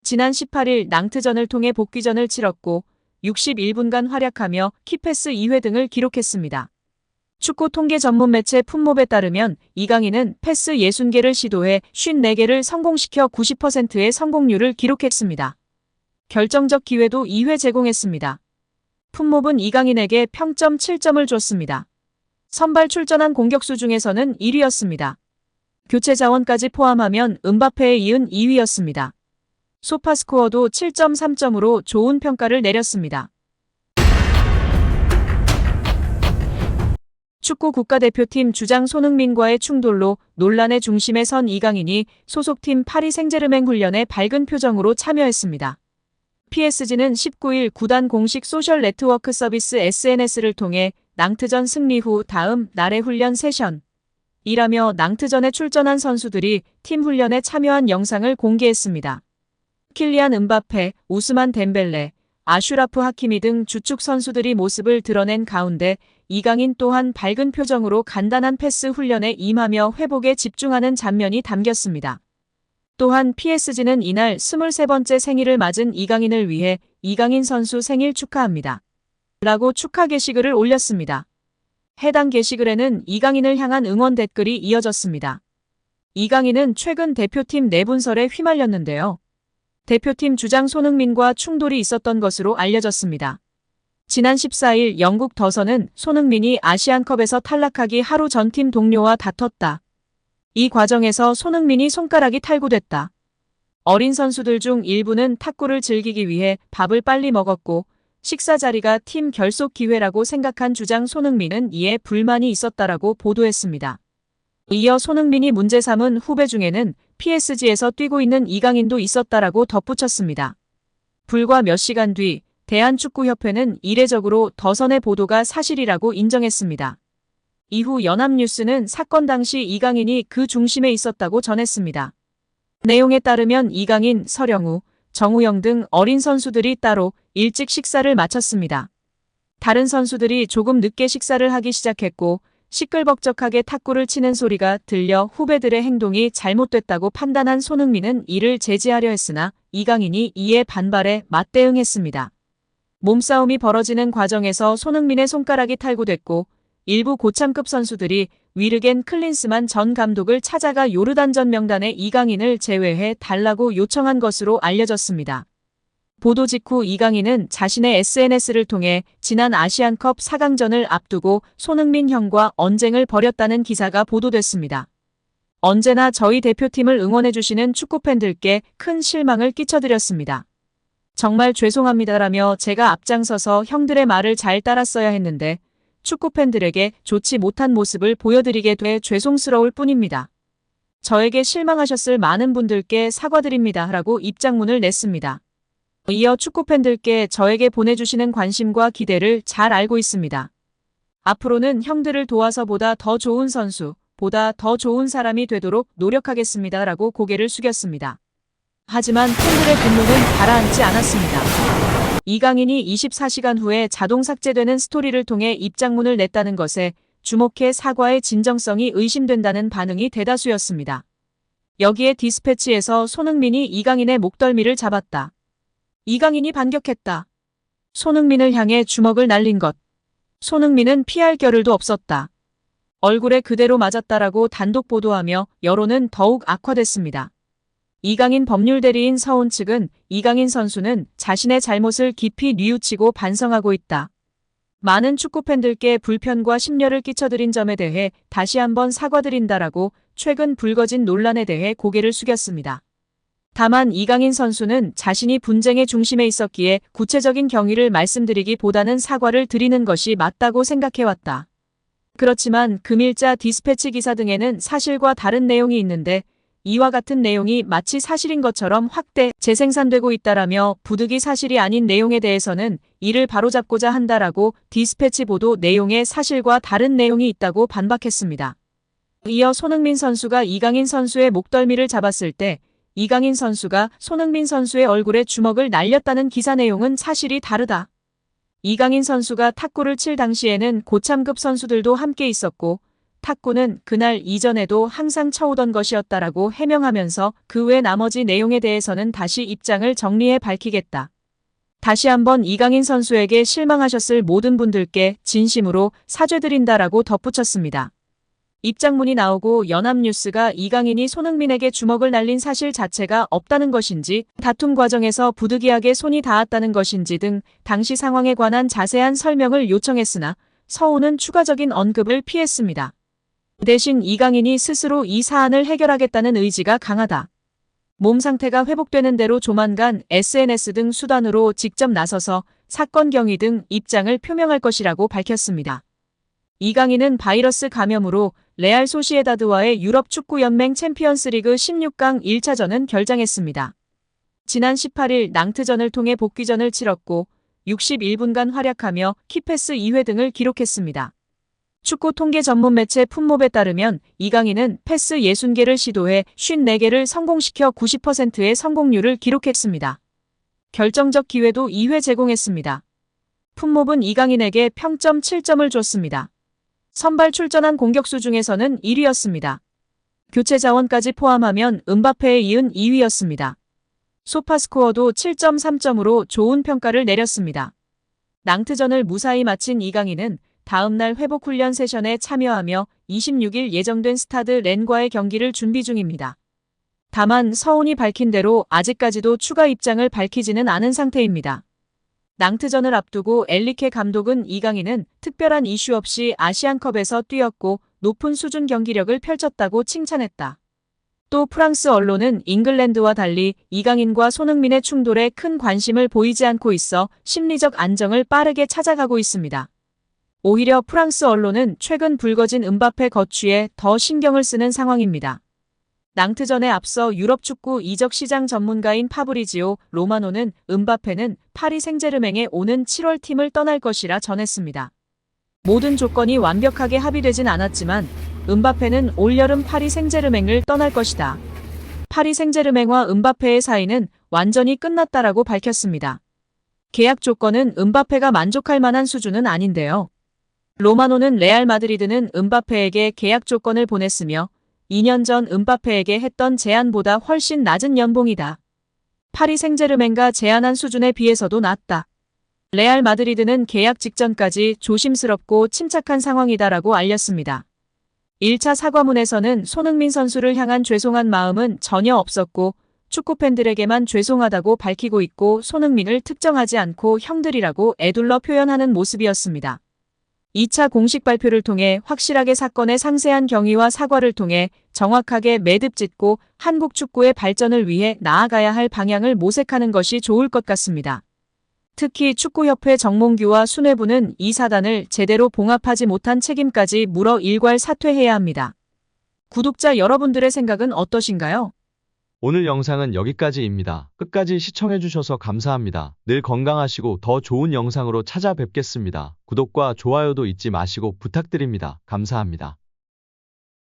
지난 18일 낭트전을 통해 복귀전을 치렀고 61분간 활약하며 키패스 2회 등을 기록했습니다. 축구 통계 전문 매체 풋몹에 따르면 이강인은 패스 60개를 시도해 54개를 성공시켜 90%의 성공률을 기록했습니다. 결정적 기회도 2회 제공했습니다. 풋몹은 이강인에게 평점 7점을 줬습니다. 선발 출전한 공격수 중에서는 1위였습니다. 교체 자원까지 포함하면 음바페에 이은 2위였습니다. 소파스코어도 7.3점으로 좋은 평가를 내렸습니다. 축구 국가대표팀 주장 손흥민과의 충돌로 논란의 중심에 선 이강인이 소속팀 파리 생제르맹 훈련에 밝은 표정으로 참여했습니다. PSG는 19일 구단 공식 소셜 네트워크 서비스 SNS를 통해 낭트전 승리 후 다음 날의 훈련 세션이라며 낭트전에 출전한 선수들이 팀 훈련에 참여한 영상을 공개했습니다. 킬리안 음바페, 우스만 덴벨레, 아슈라프 하키미 등 주축 선수들이 모습을 드러낸 가운데 이강인 또한 밝은 표정으로 간단한 패스 훈련에 임하며 회복에 집중하는 장면이 담겼습니다. 또한 PSG는 이날 23번째 생일을 맞은 이강인을 위해 이강인 선수 생일 축하합니다. 라고 축하 게시글을 올렸습니다. 해당 게시글에는 이강인을 향한 응원 댓글이 이어졌습니다. 이강인은 최근 대표팀 내분설에 휘말렸는데요. 대표팀 주장 손흥민과 충돌이 있었던 것으로 알려졌습니다. 지난 14일 영국 더선은 손흥민이 아시안컵에서 탈락하기 하루 전 팀 동료와 다퉜다. 이 과정에서 손흥민이 손가락이 탈구됐다. 어린 선수들 중 일부는 탁구를 즐기기 위해 밥을 빨리 먹었고 식사 자리가 팀 결속 기회라고 생각한 주장 손흥민은 이에 불만이 있었다라고 보도했습니다. 이어 손흥민이 문제 삼은 후배 중에는 PSG에서 뛰고 있는 이강인도 있었다라고 덧붙였습니다. 불과 몇 시간 뒤 대한축구협회는 이례적으로 더선의 보도가 사실이라고 인정했습니다. 이후 연합뉴스는 사건 당시 이강인이 그 중심에 있었다고 전했습니다. 내용에 따르면 이강인, 서령우, 정우영 등 어린 선수들이 따로 일찍 식사를 마쳤습니다. 다른 선수들이 조금 늦게 식사를 하기 시작했고 시끌벅적하게 탁구를 치는 소리가 들려 후배들의 행동이 잘못됐다고 판단한 손흥민은 이를 제지하려 했으나 이강인이 이에 반발해 맞대응했습니다. 몸싸움이 벌어지는 과정에서 손흥민의 손가락이 탈구됐고 일부 고참급 선수들이 위르겐 클린스만 전 감독을 찾아가 요르단전 명단에 이강인을 제외해 달라고 요청한 것으로 알려졌습니다. 보도 직후 이강인은 자신의 SNS를 통해 지난 아시안컵 4강전을 앞두고 손흥민 형과 언쟁을 벌였다는 기사가 보도됐습니다. 언제나 저희 대표팀을 응원해주시는 축구팬들께 큰 실망을 끼쳐드렸습니다. 정말 죄송합니다라며 제가 앞장서서 형들의 말을 잘 따랐어야 했는데 축구팬들에게 좋지 못한 모습을 보여드리게 돼 죄송스러울 뿐입니다. 저에게 실망하셨을 많은 분들께 사과드립니다. 라고 입장문을 냈습니다. 이어 축구팬들께 저에게 보내주시는 관심과 기대를 잘 알고 있습니다. 앞으로는 형들을 도와서 보다 더 좋은 선수, 보다 더 좋은 사람이 되도록 노력하겠습니다. 라고 고개를 숙였습니다. 하지만 팬들의 분노는 가라앉지 않았습니다. 이강인이 24시간 후에 자동 삭제되는 스토리를 통해 입장문을 냈다는 것에 주목해 사과의 진정성이 의심된다는 반응이 대다수였습니다. 여기에 디스패치에서 손흥민이 이강인의 목덜미를 잡았다. 이강인이 반격했다. 손흥민을 향해 주먹을 날린 것. 손흥민은 피할 겨를도 없었다. 얼굴에 그대로 맞았다라고 단독 보도하며 여론은 더욱 악화됐습니다. 이강인 법률대리인 서훈 측은 이강인 선수는 자신의 잘못을 깊이 뉘우치고 반성하고 있다. 많은 축구팬들께 불편과 심려를 끼쳐드린 점에 대해 다시 한번 사과드린다라고 최근 불거진 논란에 대해 고개를 숙였습니다. 다만 이강인 선수는 자신이 분쟁의 중심에 있었기에 구체적인 경위를 말씀드리기보다는 사과를 드리는 것이 맞다고 생각해왔다. 그렇지만 금일자 디스패치 기사 등에는 사실과 다른 내용이 있는데 이와 같은 내용이 마치 사실인 것처럼 확대 재생산되고 있다라며 부득이 사실이 아닌 내용에 대해서는 이를 바로잡고자 한다라고 디스패치 보도 내용에 사실과 다른 내용이 있다고 반박했습니다. 이어 손흥민 선수가 이강인 선수의 목덜미를 잡았을 때 이강인 선수가 손흥민 선수의 얼굴에 주먹을 날렸다는 기사 내용은 사실이 다르다. 이강인 선수가 탁구를 칠 당시에는 고참급 선수들도 함께 있었고 탁구는 그날 이전에도 항상 쳐오던 것이었다라고 해명하면서 그 외 나머지 내용에 대해서는 다시 입장을 정리해 밝히겠다. 다시 한번 이강인 선수에게 실망하셨을 모든 분들께 진심으로 사죄드린다라고 덧붙였습니다. 입장문이 나오고 연합뉴스가 이강인이 손흥민에게 주먹을 날린 사실 자체가 없다는 것인지, 다툼 과정에서 부득이하게 손이 닿았다는 것인지 등 당시 상황에 관한 자세한 설명을 요청했으나 서훈은 추가적인 언급을 피했습니다. 대신 이강인이 스스로 이 사안을 해결하겠다는 의지가 강하다. 몸 상태가 회복되는 대로 조만간 SNS 등 수단으로 직접 나서서 사건 경위 등 입장을 표명할 것이라고 밝혔습니다. 이강인은 바이러스 감염으로 레알 소시에다드와의 유럽 축구연맹 챔피언스리그 16강 1차전은 결장했습니다. 지난 18일 낭트전을 통해 복귀전을 치렀고 61분간 활약하며 키패스 2회 등을 기록했습니다. 축구 통계 전문 매체 풋몹에 따르면 이강인은 패스 60개를 시도해 54개를 성공시켜 90%의 성공률을 기록했습니다. 결정적 기회도 2회 제공했습니다. 풋몹은 이강인에게 평점 7점을 줬습니다. 선발 출전한 공격수 중에서는 1위였습니다. 교체 자원까지 포함하면 음바페에 이은 2위였습니다. 소파스코어도 7.3점으로 좋은 평가를 내렸습니다. 낭트전을 무사히 마친 이강인은 다음날 회복훈련 세션에 참여하며 26일 예정된 스타드 렌과의 경기를 준비 중입니다. 다만 서훈이 밝힌 대로 아직까지도 추가 입장을 밝히지는 않은 상태입니다. 낭트전을 앞두고 엘리케 감독은 이강인은 특별한 이슈 없이 아시안컵에서 뛰었고 높은 수준 경기력을 펼쳤다고 칭찬했다. 또 프랑스 언론은 잉글랜드와 달리 이강인과 손흥민의 충돌에 큰 관심을 보이지 않고 있어 심리적 안정을 빠르게 찾아가고 있습니다. 오히려 프랑스 언론은 최근 불거진 음바페 거취에 더 신경을 쓰는 상황입니다. 낭트전에 앞서 유럽 축구 이적 시장 전문가인 파브리지오 로마노는 음바페는 파리 생제르맹에 오는 7월 팀을 떠날 것이라 전했습니다. 모든 조건이 완벽하게 합의되진 않았지만 음바페는 올여름 파리 생제르맹을 떠날 것이다. 파리 생제르맹과 음바페의 사이는 완전히 끝났다라고 밝혔습니다. 계약 조건은 음바페가 만족할 만한 수준은 아닌데요. 로마노는 레알 마드리드는 음바페에게 계약 조건을 보냈으며 2년 전 음바페에게 했던 제안보다 훨씬 낮은 연봉이다. 파리 생제르맹과 제안한 수준에 비해서도 낮다. 레알 마드리드는 계약 직전까지 조심스럽고 침착한 상황이다라고 알렸습니다. 1차 사과문에서는 손흥민 선수를 향한 죄송한 마음은 전혀 없었고 축구팬들에게만 죄송하다고 밝히고 있고 손흥민을 특정하지 않고 형들이라고 에둘러 표현하는 모습이었습니다. 2차 공식 발표를 통해 확실하게 사건의 상세한 경위와 사과를 통해 정확하게 매듭 짓고 한국 축구의 발전을 위해 나아가야 할 방향을 모색하는 것이 좋을 것 같습니다. 특히 축구협회 정몽규와 수뇌부는 이 사단을 제대로 봉합하지 못한 책임까지 물어 일괄 사퇴해야 합니다. 구독자 여러분들의 생각은 어떠신가요? 오늘 영상은 여기까지입니다. 끝까지 시청해주셔서 감사합니다. 늘 건강하시고 더 좋은 영상으로 찾아뵙겠습니다. 구독과 좋아요도 잊지 마시고 부탁드립니다. 감사합니다.